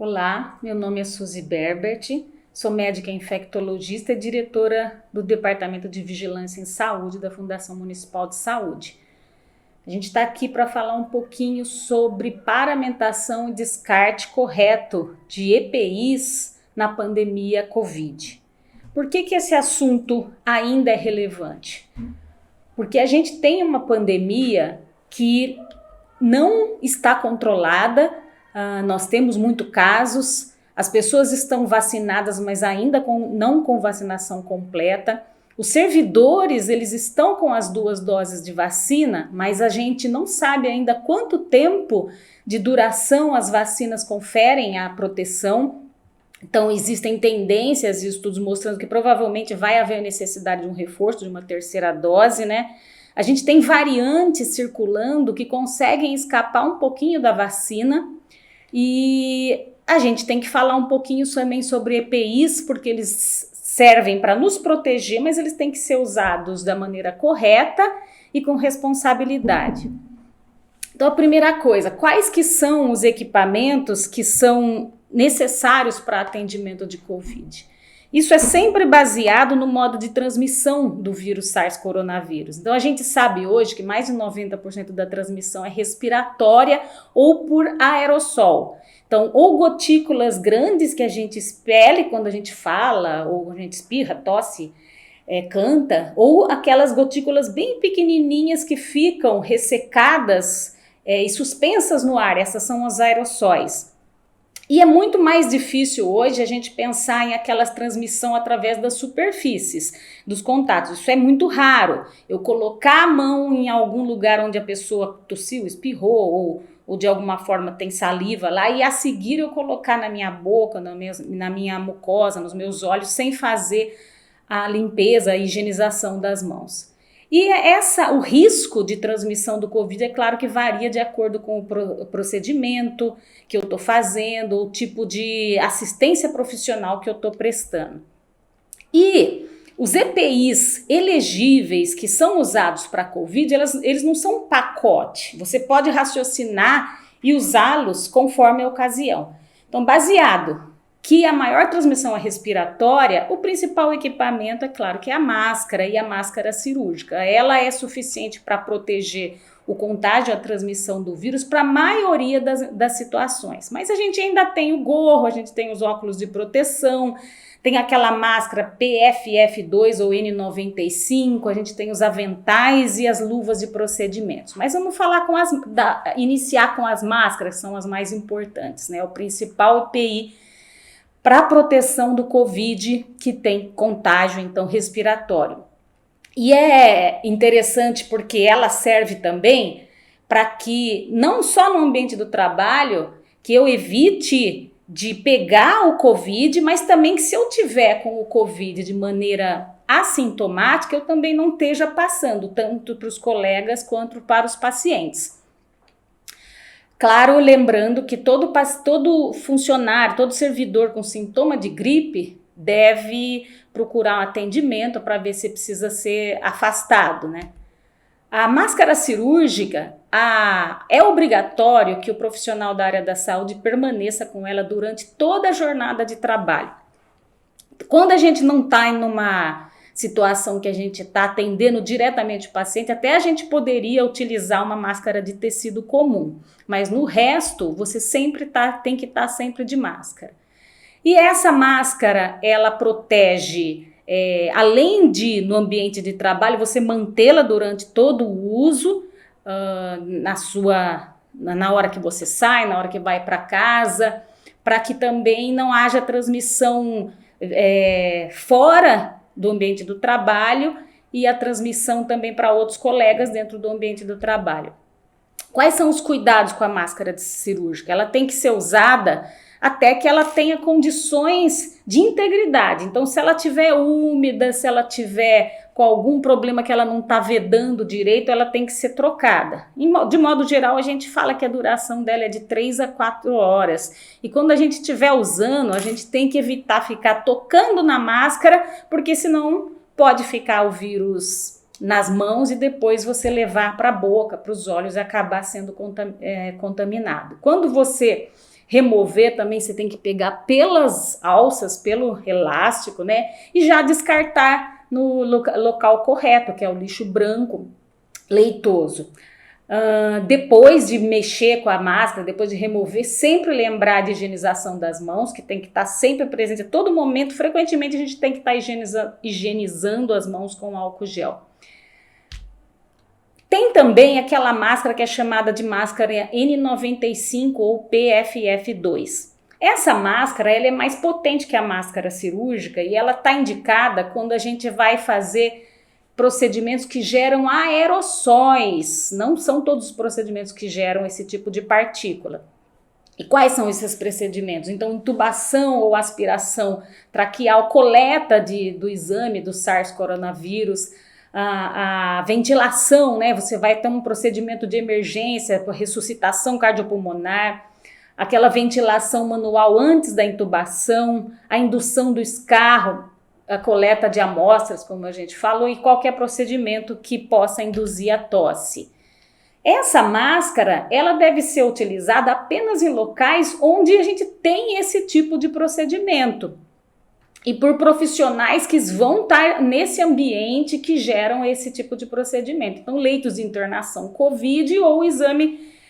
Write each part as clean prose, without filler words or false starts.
Olá, meu nome é Suzy Berbert, sou médica infectologista e diretora do Departamento de Vigilância em Saúde da Fundação Municipal de Saúde. A gente está aqui para falar um pouquinho sobre paramentação e descarte correto de EPIs na pandemia Covid. Por que esse assunto ainda é relevante? Porque a gente tem uma pandemia que não está controlada. Nós temos muitos casos, as pessoas estão vacinadas, mas ainda não com vacinação completa. Os servidores, eles estão com as 2 doses de vacina, mas a gente não sabe ainda quanto tempo de duração as vacinas conferem a proteção. Então, existem tendências e estudos mostrando que provavelmente vai haver necessidade de um reforço, de uma terceira dose, né? A gente tem variantes circulando que conseguem escapar um pouquinho da vacina. E a gente tem que falar um pouquinho também sobre EPIs, porque eles servem para nos proteger, mas eles têm que ser usados da maneira correta e com responsabilidade. Então, a primeira coisa, quais que são os equipamentos que são necessários para atendimento de COVID? Isso é sempre baseado no modo de transmissão do vírus SARS-coronavírus. Então, a gente sabe hoje que mais de 90% da transmissão é respiratória ou por aerossol. Então, ou gotículas grandes que a gente expele quando a gente fala, ou a gente espirra, tosse, canta, ou aquelas gotículas bem pequenininhas que ficam ressecadas e suspensas no ar. Essas são os aerossóis. E é muito mais difícil hoje a gente pensar em aquela transmissão através das superfícies, dos contatos. Isso é muito raro. Eu colocar a mão em algum lugar onde a pessoa tossiu, espirrou ou de alguma forma tem saliva lá e a seguir eu colocar na minha boca, na minha mucosa, nos meus olhos, sem fazer a limpeza, a higienização das mãos. E o risco de transmissão do Covid, é claro que varia de acordo com o procedimento que eu estou fazendo, o tipo de assistência profissional que eu estou prestando. E os EPIs elegíveis que são usados para Covid, eles não são um pacote. Você pode raciocinar e usá-los conforme a ocasião. Então, baseado que a maior transmissão é respiratória, o principal equipamento, é claro, que é a máscara e a máscara cirúrgica. Ela é suficiente para proteger o contágio, a transmissão do vírus para a maioria das situações. Mas a gente ainda tem o gorro, a gente tem os óculos de proteção, tem aquela máscara PFF2 ou N95, a gente tem os aventais e as luvas de procedimentos. Mas vamos falar iniciar com as máscaras, que são as mais importantes, né? O principal EPI para a proteção do Covid, que tem contágio, então, respiratório. E é interessante porque ela serve também para que, não só no ambiente do trabalho, que eu evite de pegar o Covid, mas também que se eu tiver com o Covid de maneira assintomática, eu também não esteja passando, tanto para os colegas quanto para os pacientes. Claro, lembrando que todo funcionário, todo servidor com sintoma de gripe deve procurar um atendimento para ver se precisa ser afastado, né? A máscara cirúrgica, é obrigatório que o profissional da área da saúde permaneça com ela durante toda a jornada de trabalho. Quando a gente não está em uma situação que a gente está atendendo diretamente o paciente, até a gente poderia utilizar uma máscara de tecido comum, mas no resto você tem que estar sempre de máscara. E essa máscara, ela protege, além de no ambiente de trabalho, você mantê-la durante todo o uso, na hora que você sai, na hora que vai para casa, para que também não haja transmissão fora do ambiente do trabalho e a transmissão também para outros colegas dentro do ambiente do trabalho. Quais são os cuidados com a máscara cirúrgica? Ela tem que ser usada até que ela tenha condições de integridade. Então, se ela estiver úmida, se ela tiver com algum problema que ela não está vedando direito, ela tem que ser trocada. De modo geral, a gente fala que a duração dela é de 3 a 4 horas. E quando a gente estiver usando, a gente tem que evitar ficar tocando na máscara, porque senão pode ficar o vírus nas mãos e depois você levar para a boca, para os olhos e acabar sendo contaminado. Quando você remover também, você tem que pegar pelas alças, pelo elástico, né? E já descartar no local correto, que é o lixo branco leitoso. Depois de mexer com a máscara, depois de remover, sempre lembrar de higienização das mãos, que tem que estar sempre presente a todo momento. Frequentemente a gente tem que estar higienizando as mãos com álcool gel. Tem também aquela máscara que é chamada de máscara N95 ou PFF2. Essa máscara ela é mais potente que a máscara cirúrgica e ela está indicada quando a gente vai fazer procedimentos que geram aerossóis. Não são todos os procedimentos que geram esse tipo de partícula. E quais são esses procedimentos? Então, intubação ou aspiração traqueal, coleta do exame do SARS coronavírus, a ventilação, né? Você vai ter um procedimento de emergência, ressuscitação cardiopulmonar, aquela ventilação manual antes da intubação, a indução do escarro, a coleta de amostras, como a gente falou, e qualquer procedimento que possa induzir a tosse. Essa máscara, ela deve ser utilizada apenas em locais onde a gente tem esse tipo de procedimento e por profissionais que vão estar nesse ambiente que geram esse tipo de procedimento. Então, leitos de internação COVID ou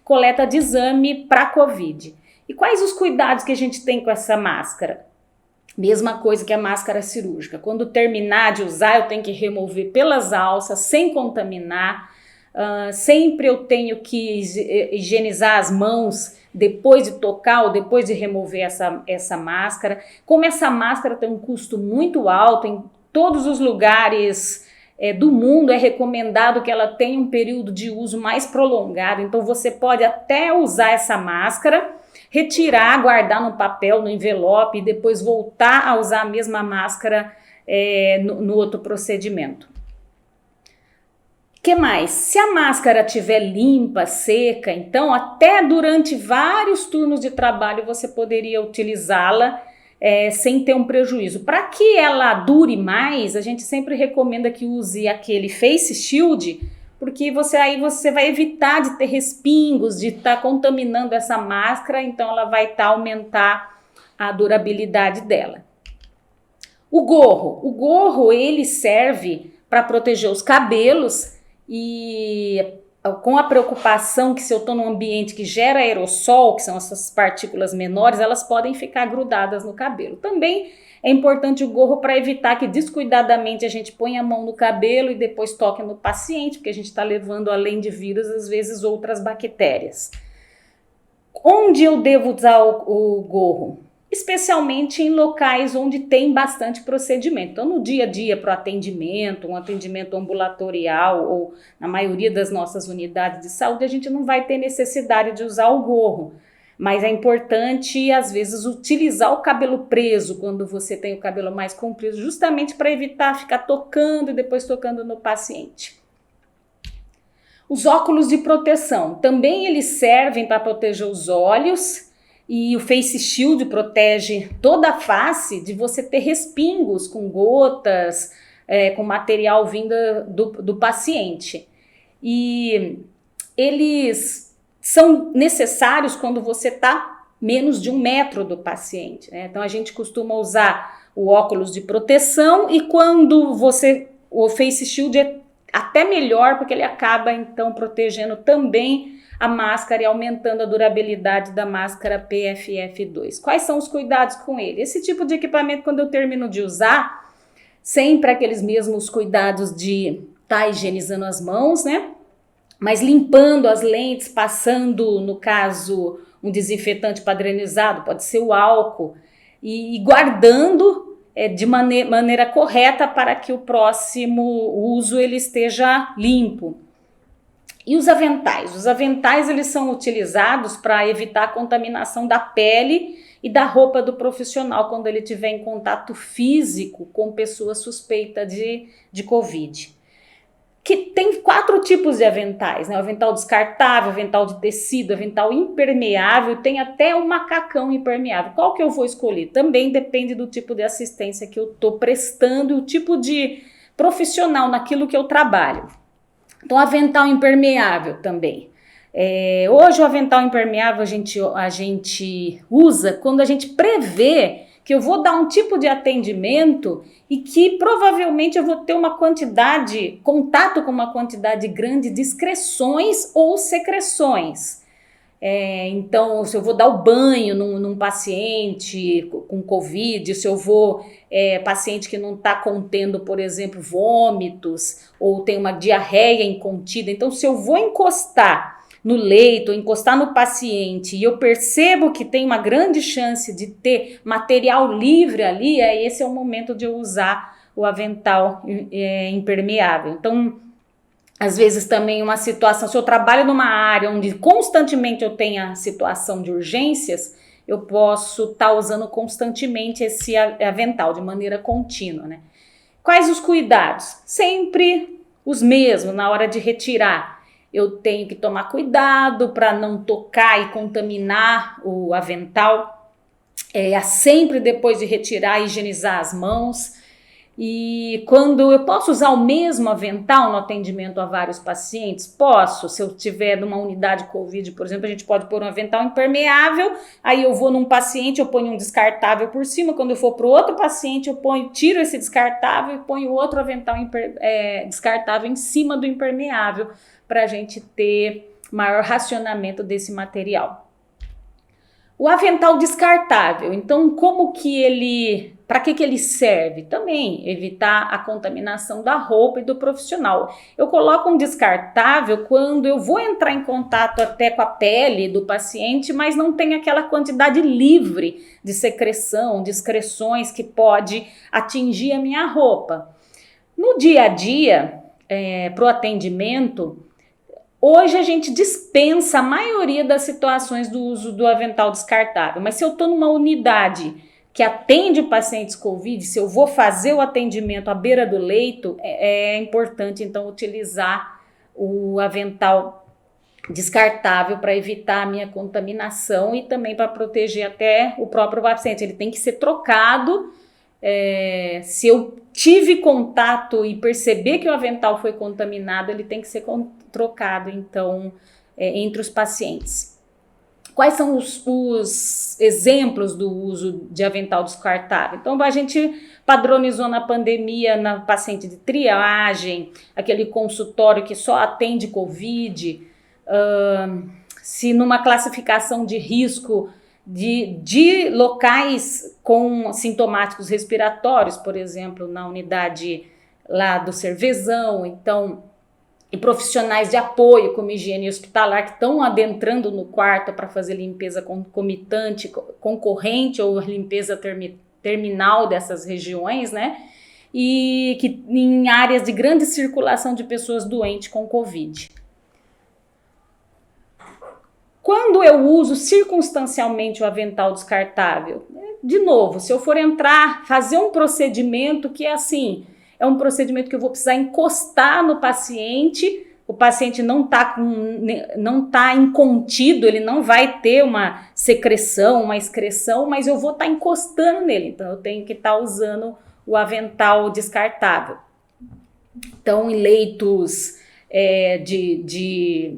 coleta de exame para COVID. E quais os cuidados que a gente tem com essa máscara? Mesma coisa que a máscara cirúrgica. Quando terminar de usar, eu tenho que remover pelas alças, sem contaminar. Sempre eu tenho que higienizar as mãos depois de tocar ou depois de remover essa máscara. Como essa máscara tem um custo muito alto, em todos os lugares do mundo é recomendado que ela tenha um período de uso mais prolongado. Então você pode até usar essa máscara, retirar, guardar no papel, no envelope e depois voltar a usar a mesma máscara no outro procedimento. O que mais? Se a máscara estiver limpa, seca, então até durante vários turnos de trabalho você poderia utilizá-la sem ter um prejuízo. Para que ela dure mais, a gente sempre recomenda que use aquele face shield, porque aí você vai evitar de ter respingos, de estar contaminando essa máscara, então ela vai aumentar a durabilidade dela. O gorro ele serve para proteger os cabelos e com a preocupação que se eu estou num ambiente que gera aerossol, que são essas partículas menores, elas podem ficar grudadas no cabelo. Também é importante o gorro para evitar que descuidadamente a gente ponha a mão no cabelo e depois toque no paciente, porque a gente está levando, além de vírus, às vezes outras bactérias. Onde eu devo usar o gorro? Especialmente em locais onde tem bastante procedimento. Então, no dia a dia, para o atendimento, um atendimento ambulatorial ou na maioria das nossas unidades de saúde, a gente não vai ter necessidade de usar o gorro. Mas é importante, às vezes, utilizar o cabelo preso quando você tem o cabelo mais comprido, justamente para evitar ficar tocando e depois tocando no paciente. Os óculos de proteção, também eles servem para proteger os olhos e o face shield protege toda a face de você ter respingos com gotas, com material vindo do paciente. E eles são necessários quando você está menos de 1 metro do paciente, né? Então a gente costuma usar o óculos de proteção e quando o face shield é até melhor porque ele acaba então protegendo também a máscara e aumentando a durabilidade da máscara PFF2. Quais são os cuidados com ele? Esse tipo de equipamento, quando eu termino de usar, sempre aqueles mesmos cuidados de estar higienizando as mãos, né? Mas limpando as lentes, passando, no caso, um desinfetante padronizado, pode ser o álcool, e guardando de maneira correta para que o próximo uso ele esteja limpo. E os aventais? Os aventais eles são utilizados para evitar a contaminação da pele e da roupa do profissional quando ele estiver em contato físico com pessoa suspeita de Covid. Que tem 4 tipos de aventais, né? O avental descartável, avental de tecido, avental impermeável, tem até um macacão impermeável. Qual que eu vou escolher? Também depende do tipo de assistência que eu estou prestando e o tipo de profissional naquilo que eu trabalho. Então, avental impermeável também. Hoje o avental impermeável a gente usa quando a gente prevê que eu vou dar um tipo de atendimento e que provavelmente eu vou ter contato com uma quantidade grande de excreções ou secreções. Então, se eu vou dar o banho num paciente com Covid, se eu vou paciente que não está contendo, por exemplo, vômitos, ou tem uma diarreia incontida, então se eu vou encostar no leito, encostar no paciente e eu percebo que tem uma grande chance de ter material livre ali, esse é o momento de eu usar o avental impermeável. Então, às vezes também uma situação, se eu trabalho numa área onde constantemente eu tenho a situação de urgências, eu posso estar usando constantemente esse avental de maneira contínua, né? Quais os cuidados? Sempre os mesmos na hora de retirar. Eu tenho que tomar cuidado para não tocar e contaminar o avental. Sempre depois de retirar, higienizar as mãos. E quando eu posso usar o mesmo avental no atendimento a vários pacientes? Posso. Se eu tiver numa unidade Covid, por exemplo, a gente pode pôr um avental impermeável, aí eu vou num paciente, eu ponho um descartável por cima, quando eu for para o outro paciente, tiro esse descartável e ponho outro avental descartável em cima do impermeável, para a gente ter maior racionamento desse material. O avental descartável, então para que ele serve? Também evitar a contaminação da roupa e do profissional. Eu coloco um descartável quando eu vou entrar em contato até com a pele do paciente, mas não tem aquela quantidade livre de secreção, de excreções que pode atingir a minha roupa. No dia a dia, para o atendimento, hoje a gente dispensa a maioria das situações do uso do avental descartável, mas se eu estou numa unidade que atende pacientes Covid, se eu vou fazer o atendimento à beira do leito, é importante então utilizar o avental descartável para evitar a minha contaminação e também para proteger até o próprio paciente. Ele tem que ser trocado. Se eu tive contato e perceber que o avental foi contaminado, ele tem que ser trocado, então, entre os pacientes. Quais são os exemplos do uso de avental descartável? Então, a gente padronizou na pandemia, na paciente de triagem, aquele consultório que só atende Covid, se numa classificação de risco de locais com sintomáticos respiratórios, por exemplo, na unidade lá do Cervezão, então, e profissionais de apoio, como higiene hospitalar, que estão adentrando no quarto para fazer limpeza concomitante, concorrente ou limpeza terminal dessas regiões, né? E que em áreas de grande circulação de pessoas doentes com Covid. Quando eu uso circunstancialmente o avental descartável? De novo, se eu for fazer um procedimento que é um procedimento que eu vou precisar encostar no paciente, o paciente não está incontido, ele não vai ter uma secreção, uma excreção, mas eu vou estar encostando nele, então eu tenho que estar usando o avental descartável. Então, em leitos de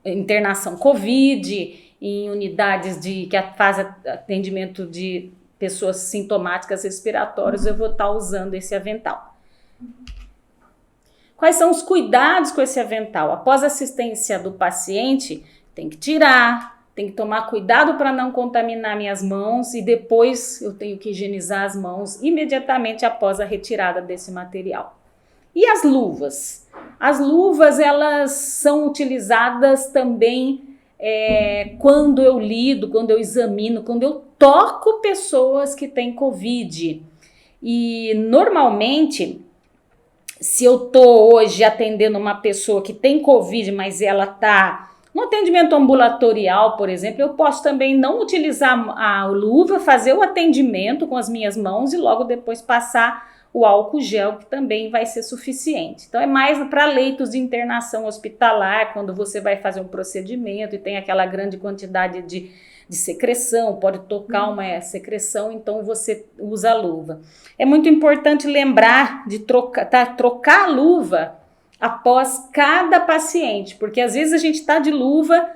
internação Covid, em unidades que fazem atendimento de pessoas sintomáticas respiratórias, eu vou estar usando esse avental. Quais são os cuidados com esse avental? Após a assistência do paciente, tem que tirar, tem que tomar cuidado para não contaminar minhas mãos e depois eu tenho que higienizar as mãos imediatamente após a retirada desse material. E as luvas? As luvas, elas são utilizadas também quando eu lido, quando eu examino, quando eu toco pessoas que têm Covid. E normalmente, se eu estou hoje atendendo uma pessoa que tem Covid, mas ela está no atendimento ambulatorial, por exemplo, eu posso também não utilizar a luva, fazer o atendimento com as minhas mãos e logo depois passar o álcool gel, que também vai ser suficiente. Então, é mais para leitos de internação hospitalar, quando você vai fazer um procedimento e tem aquela grande quantidade de secreção, pode tocar uma secreção, então você usa a luva. É muito importante lembrar de trocar a luva após cada paciente, porque às vezes a gente está de luva,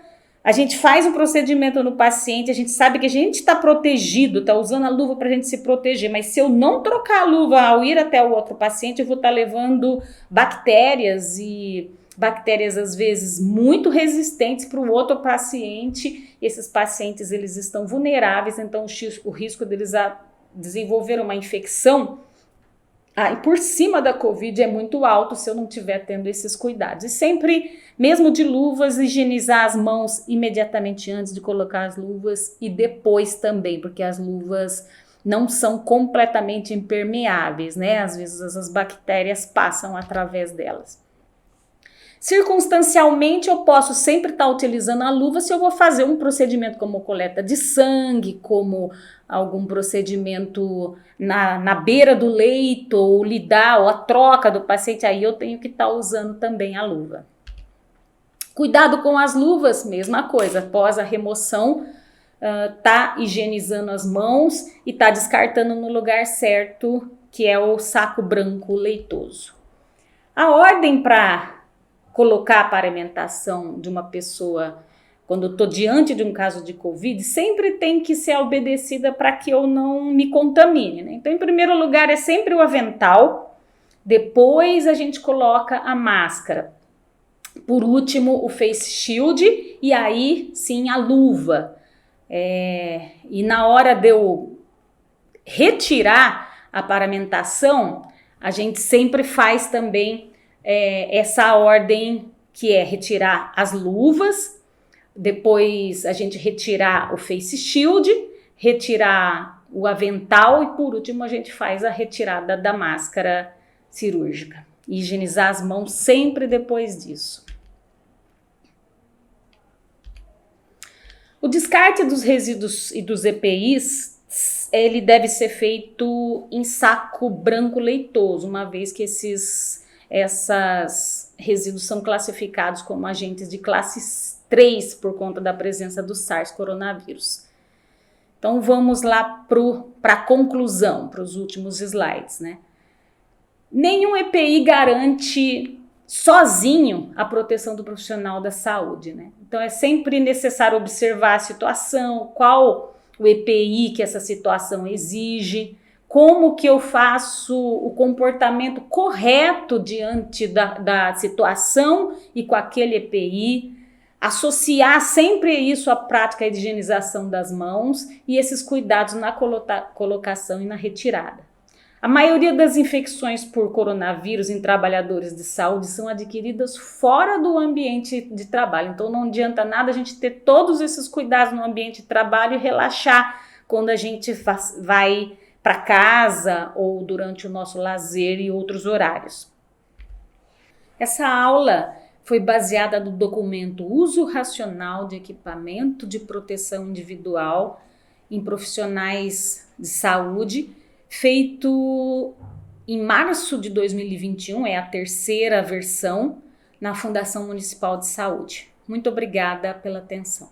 a gente faz o procedimento no paciente, a gente sabe que a gente está protegido, está usando a luva para a gente se proteger, mas se eu não trocar a luva ao ir até o outro paciente, eu vou estar levando bactérias e bactérias às vezes muito resistentes para o outro paciente. Esses pacientes eles estão vulneráveis, então o risco deles desenvolver uma infecção e por cima da Covid é muito alto se eu não estiver tendo esses cuidados. E sempre, mesmo de luvas, higienizar as mãos imediatamente antes de colocar as luvas e depois também, porque as luvas não são completamente impermeáveis, né? Às vezes as bactérias passam através delas. Circunstancialmente, eu posso sempre estar utilizando a luva se eu vou fazer um procedimento como coleta de sangue, como algum procedimento na beira do leito, ou lidar, ou a troca do paciente, aí eu tenho que estar usando também a luva. Cuidado com as luvas, mesma coisa, após a remoção, tá higienizando as mãos e tá descartando no lugar certo, que é o saco branco leitoso. A ordem para colocar a paramentação de uma pessoa, quando eu estou diante de um caso de Covid, sempre tem que ser obedecida para que eu não me contamine, né? Então, em primeiro lugar, é sempre o avental, depois a gente coloca a máscara, por último, o face shield e aí sim a luva. E na hora de eu retirar a paramentação, a gente sempre faz também essa ordem, que é retirar as luvas, depois a gente retirar o face shield, retirar o avental e por último a gente faz a retirada da máscara cirúrgica. E higienizar as mãos sempre depois disso. O descarte dos resíduos e dos EPIs, ele deve ser feito em saco branco leitoso, uma vez que esses resíduos são classificados como agentes de classe 3 por conta da presença do SARS coronavírus. Então vamos lá para a conclusão, para os últimos slides, né? Nenhum EPI garante sozinho a proteção do profissional da saúde, né? Então é sempre necessário observar a situação, qual o EPI que essa situação exige, como que eu faço o comportamento correto diante da situação e com aquele EPI, associar sempre isso à prática de higienização das mãos e esses cuidados na colocação e na retirada. A maioria das infecções por coronavírus em trabalhadores de saúde são adquiridas fora do ambiente de trabalho, então não adianta nada a gente ter todos esses cuidados no ambiente de trabalho e relaxar quando a gente vai para casa ou durante o nosso lazer e outros horários. Essa aula foi baseada no documento Uso Racional de Equipamento de Proteção Individual em Profissionais de Saúde, feito em março de 2021, é a terceira versão, na Fundação Municipal de Saúde. Muito obrigada pela atenção.